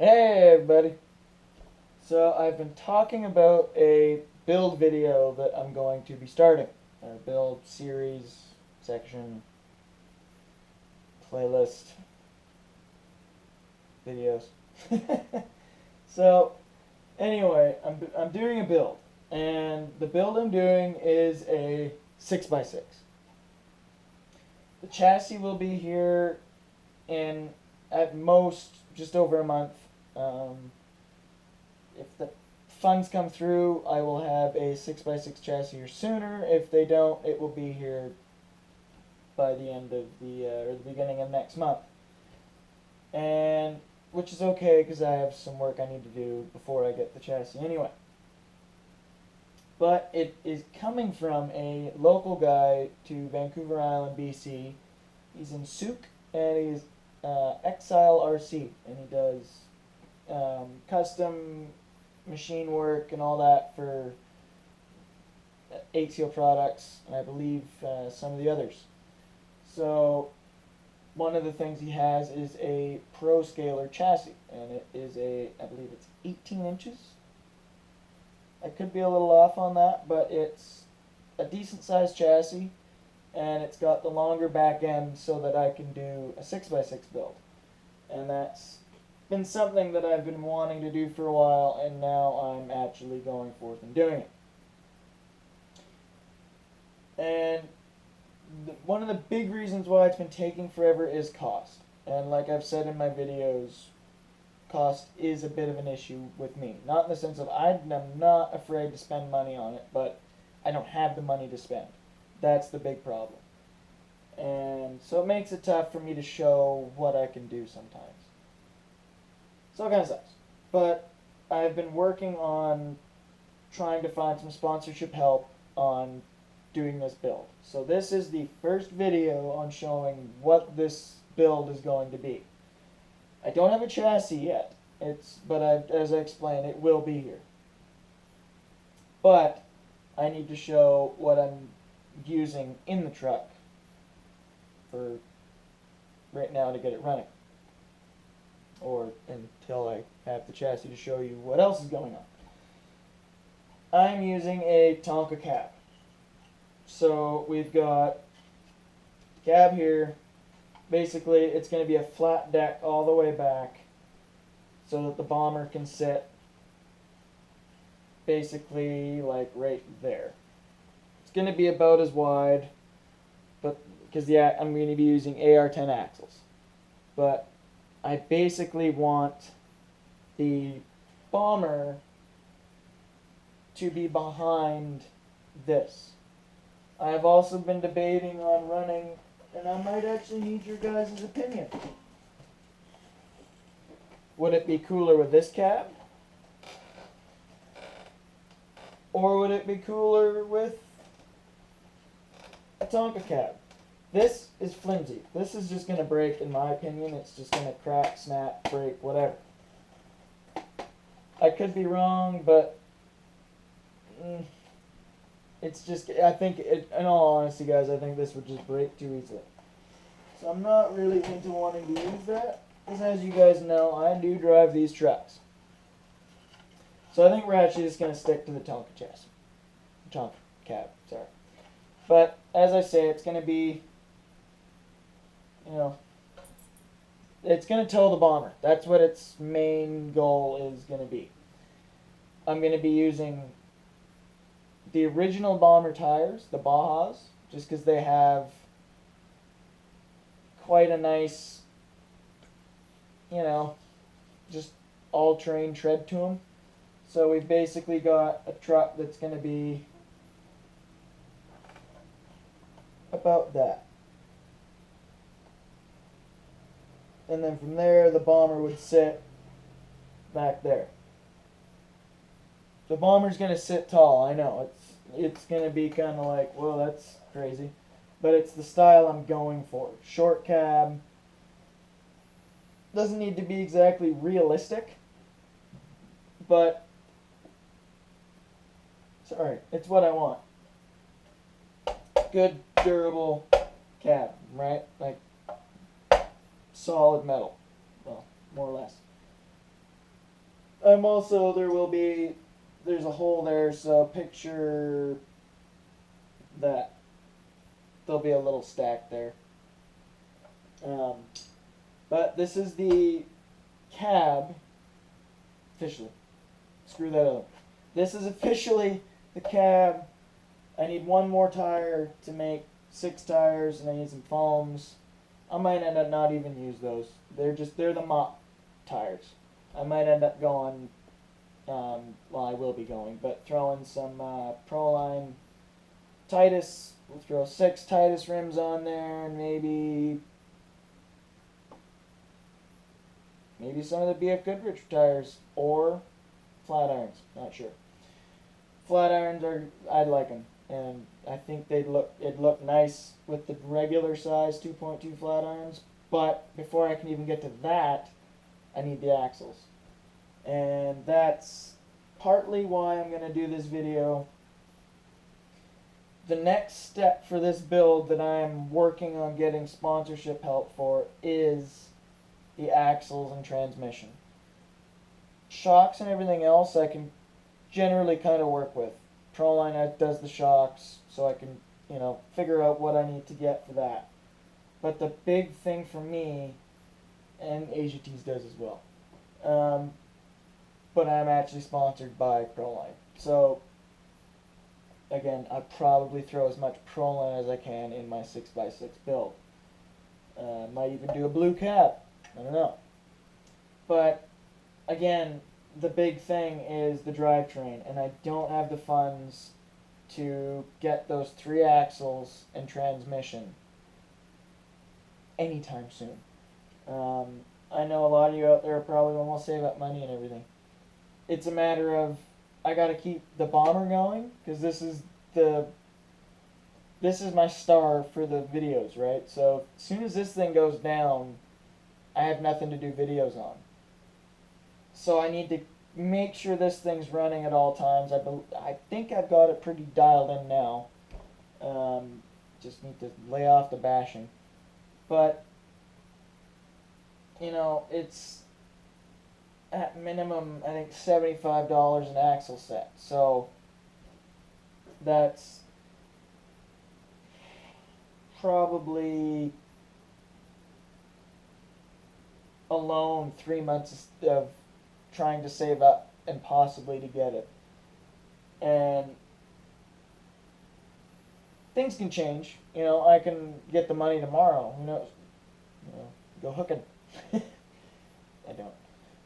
Hey everybody! So I've been talking about a build video that I'm going to be starting. A build series, section, playlist, videos. So anyway, I'm doing a build. And the build I'm doing is a 6x6. The chassis will be here in, at most, just over a month. If the funds come through, I will have a 6x6 chassis here sooner. If they don't, it will be here by the end of or the beginning of next month. And which is okay because I have some work I need to do before I get the chassis anyway. But it is coming from a local guy to Vancouver Island, BC. He's in Souk, and he's Axial RC, and he does custom machine work and all that for axial products, and I believe some of the others. So one of the things he has is a Pro Scaler chassis, and it is I believe it's 18 inches. I could be a little off on that, but it's a decent sized chassis, and it's got the longer back end so that I can do a 6x6 build. And that's been something that I've been wanting to do for a while, and now I'm actually going forth and doing it. And one of the big reasons why it's been taking forever is cost. And like I've said in my videos, cost is a bit of an issue with me. Not in the sense of I'm not afraid to spend money on it, but I don't have the money to spend. That's the big problem. And so it makes it tough for me to show what I can do sometimes. So it kind of sucks. But I've been working on trying to find some sponsorship help on doing this build. So this is the first video on showing what this build is going to be. I don't have a chassis yet, but as I explained, it will be here. But I need to show what I'm using in the truck for right now to get it running. Or until I have the chassis to show you what else is going on. I'm using a Tonka cab. So we've got cab here. Basically, it's going to be a flat deck all the way back so that the bomber can sit basically like right there. It's going to be about as wide, but because I'm going to be using AR10 Axles. But I basically want the bomber to be behind this. I have also been debating on running, and I might actually need your guys' opinion. Would it be cooler with this cab? Or would it be cooler with a Tonka cab? This is flimsy. This is just going to break, in my opinion. It's just going to crack, snap, break, whatever. I could be wrong, but it's just, I think, in all honesty, guys, I think this would just break too easily. So I'm not really into wanting to use that, because as you guys know, I do drive these trucks. So I think we're actually just going to stick to the Tonka chassis. Tonka cab, sorry. But, as I say, it's going to be, it's going to tow the bomber. That's what its main goal is going to be. I'm going to be using the original bomber tires, the Bajas, just because they have quite a nice, just all-terrain tread to them. So we've basically got a truck that's going to be about that. And then from there, the bomber would sit back there. The bomber's going to sit tall, I know. It's going to be kind of like, well, that's crazy. But it's the style I'm going for. Short cab. Doesn't need to be exactly realistic. But, sorry, it's what I want. Good, durable cab, right? Like, solid metal. Well, more or less. I'm also, there's a hole there, so picture that. There'll be a little stack there. But this is the cab, officially. Screw that up. This is officially the cab. I need one more tire to make 6 tires, and I need some foams. I might end up not even use those. They're the mop tires. I might end up going, well, I will be going, but throwing some ProLine Titus. We'll throw 6 Titus rims on there, and maybe some of the BF Goodrich tires, or flat irons. Not sure. Flat irons I'd like them, and I think it'd look nice with the regular size 2.2 flat irons. But before I can even get to that, I need the axles, and that's partly why I'm gonna do this video. The next step for this build that I'm working on getting sponsorship help for is the axles and transmission. Shocks and everything else I can generally kind of work with. ProLine does the shocks, so I can, figure out what I need to get for that. But the big thing for me, and AsiaTees does as well, but I'm actually sponsored by ProLine. So again, I probably throw as much ProLine as I can in my 6x6 build. Might even do a blue cap. I don't know. But again, the big thing is the drivetrain, and I don't have the funds to get those 3 axles and transmission anytime soon. I know a lot of you out there probably want to save up money and everything. It's a matter of I gotta keep the bomber going, because this is my star for the videos, right? So as soon as this thing goes down, I have nothing to do videos on. So I need to make sure this thing's running at all times. I think I've got it pretty dialed in now. Just need to lay off the bashing. But it's at minimum, I think, $75 an axle set. So that's probably alone 3 months of trying to save up and possibly to get it. And things can change. I can get the money tomorrow. Who knows? Go hooking. I don't.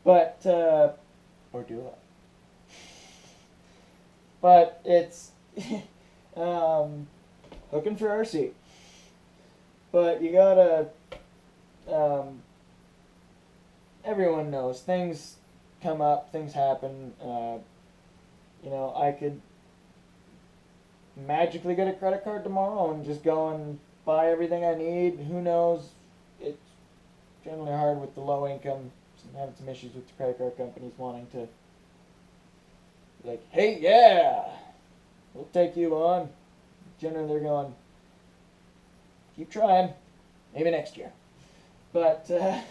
But, or do I? But it's hooking for RC. But you gotta, everyone knows things come up, things happen. I could magically get a credit card tomorrow and just go and buy everything I need. Who knows? It's generally hard with the low income. I'm having some issues with the credit card companies wanting to be like, hey, yeah, we'll take you on. Generally they're going, keep trying, maybe next year. But this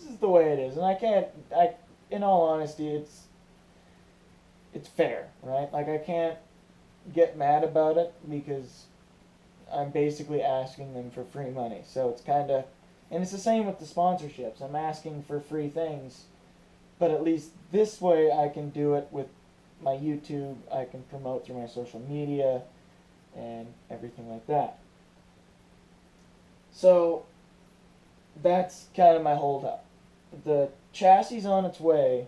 is the way it is, and in all honesty, it's fair, right? Like, I can't get mad about it because I'm basically asking them for free money. So it's kind of, and it's the same with the sponsorships. I'm asking for free things, but at least this way I can do it with my YouTube. I can promote through my social media and everything like that. So that's kind of my hold up. The chassis is on its way,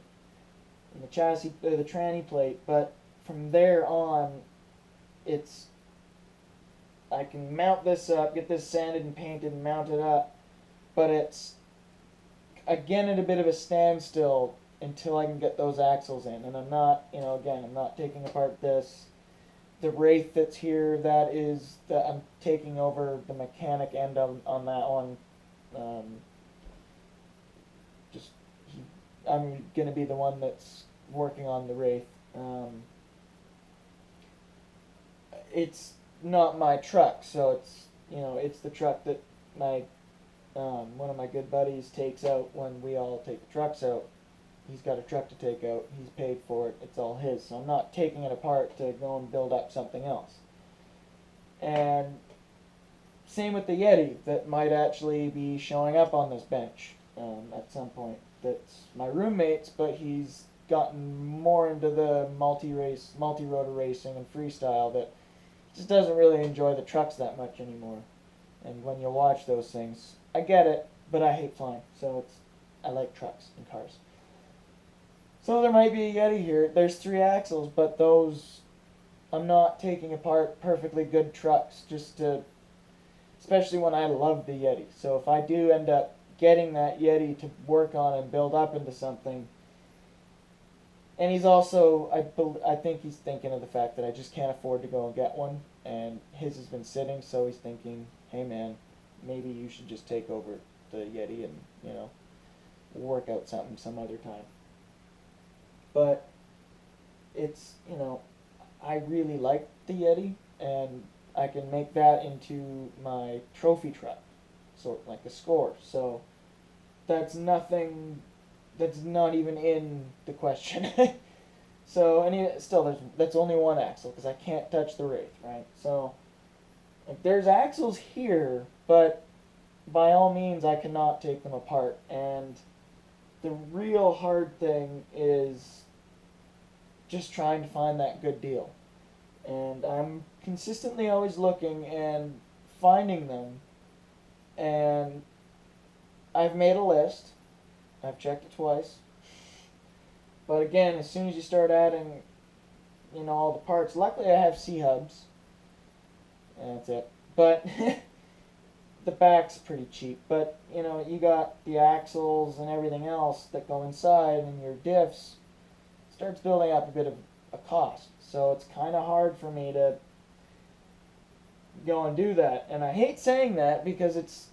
and the tranny plate, but from there on, I can mount this up, get this sanded and painted and mount it up, but it's again at a bit of a standstill until I can get those axles in. And I'm not, I'm not taking apart this. The Wraith that's here, I'm taking over the mechanic end on that one. I'm going to be the one that's working on the Wraith. It's not my truck, so it's the truck that one of my good buddies takes out when we all take the trucks out. he's got a truck to take out, he's paid for it, it's all his, so I'm not taking it apart to go and build up something else. And same with the Yeti, that might actually be showing up on this bench at some point. That's my roommate's, but he's gotten more into the multi-rotor racing and freestyle, that just doesn't really enjoy the trucks that much anymore. And when you watch those things, I get it, but I hate flying, so I like trucks and cars. So there might be a Yeti here. There's 3 axles, but those, I'm not taking apart perfectly good trucks just to, especially when I love the Yeti. So if I do end up getting that Yeti to work on and build up into something, and he's also, I think he's thinking of the fact that I just can't afford to go and get one, and his has been sitting, so he's thinking, hey man, maybe you should just take over the Yeti and, you know, work out something some other time. But it's, you know, I really like the Yeti, and I can make that into my trophy truck, sort of like a score. So that's nothing, that's not even in the question. So still, that's only 1 axle because I can't touch the Wraith, right? So like, there's axles here, but by all means I cannot take them apart. And the real hard thing is just trying to find that good deal. And I'm consistently always looking and finding them. And I've made a list. I've checked it twice. But again, as soon as you start adding, you know, all the parts, luckily I have C-hubs. And that's it. But the back's pretty cheap. But, you know, you got the axles and everything else that go inside, and your diffs starts building up a bit of a cost. So it's kind of hard for me to go and do that. And I hate saying that because it's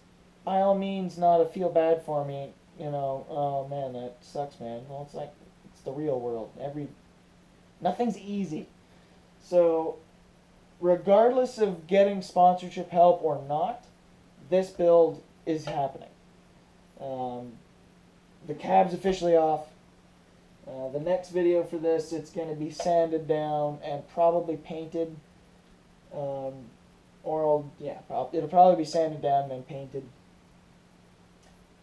by all means not a feel bad for me, you know, oh man, that sucks, man. Well, it's like, it's the real world. Nothing's easy. So regardless of getting sponsorship help or not, this build is happening. The cab's officially off. The next video for this, it's going to be sanded down and probably painted. It'll probably be sanded down and then painted.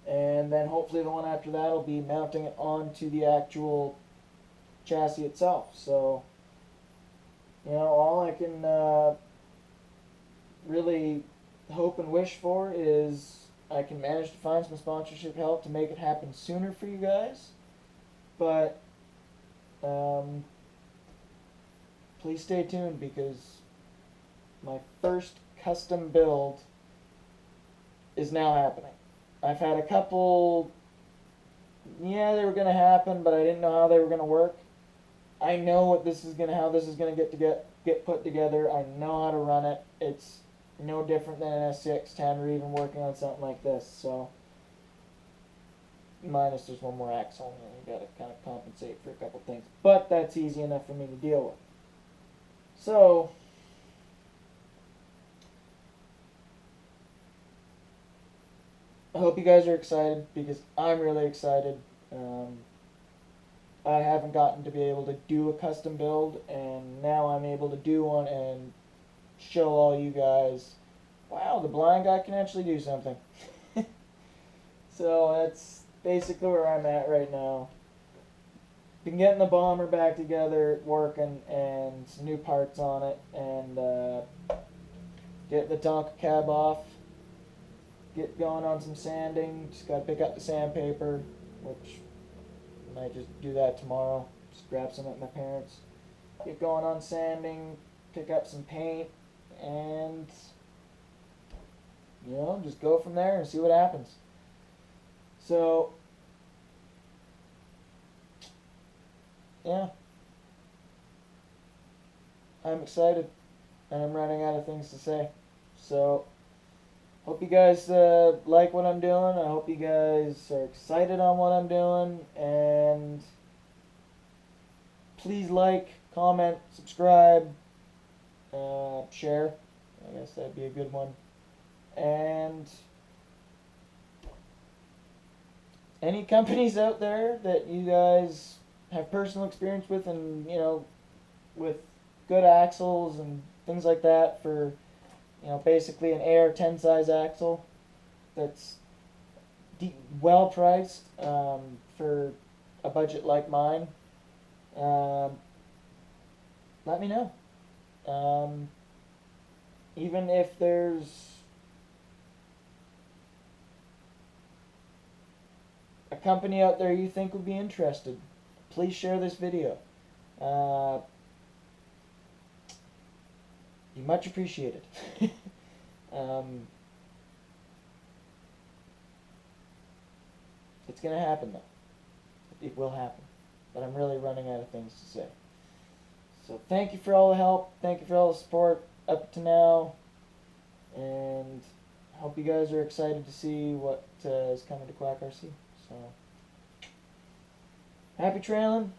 And then hopefully the one after that will be mounting it onto the actual chassis itself. So, you know, all I can really hope and wish for is I can manage to find some sponsorship help to make it happen sooner for you guys. But please stay tuned, because my first custom build is now happening. I've had a couple, yeah, they were going to happen, but I didn't know how they were going to work. I know how this is going to get put together. I know how to run it. It's no different than an SCX-10 or even working on something like this. So, minus there's one more axle, and you got to kind of compensate for a couple things. But that's easy enough for me to deal with. So, I hope you guys are excited, because I'm really excited. I haven't gotten to be able to do a custom build, and now I'm able to do one and show all you guys, wow, the blind guy can actually do something. So that's basically where I'm at right now. Been getting the bomber back together, working, and some new parts on it, and getting the Tonka cab off. Get going on some sanding. Just gotta pick up the sandpaper, which I might just do that tomorrow. Just grab some at my parents'. Get going on sanding, pick up some paint, and you know, just go from there and see what happens. So yeah, I'm excited, and I'm running out of things to say. So hope you guys like what I'm doing. I hope you guys are excited on what I'm doing. And please like, comment, subscribe, share. I guess that'd be a good one. And any companies out there that you guys have personal experience with, and with good axles and things like that for basically an AR10 size axle that's well priced for a budget like mine, let me know. Even if there's a company out there you think would be interested, please share this video. You much appreciated. It's gonna happen though. It will happen. But I'm really running out of things to say. So thank you for all the help. Thank you for all the support up to now. And I hope you guys are excited to see what is coming to Quak Rc. So happy trailing.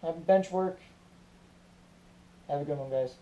Happy bench work. Have a good one, guys.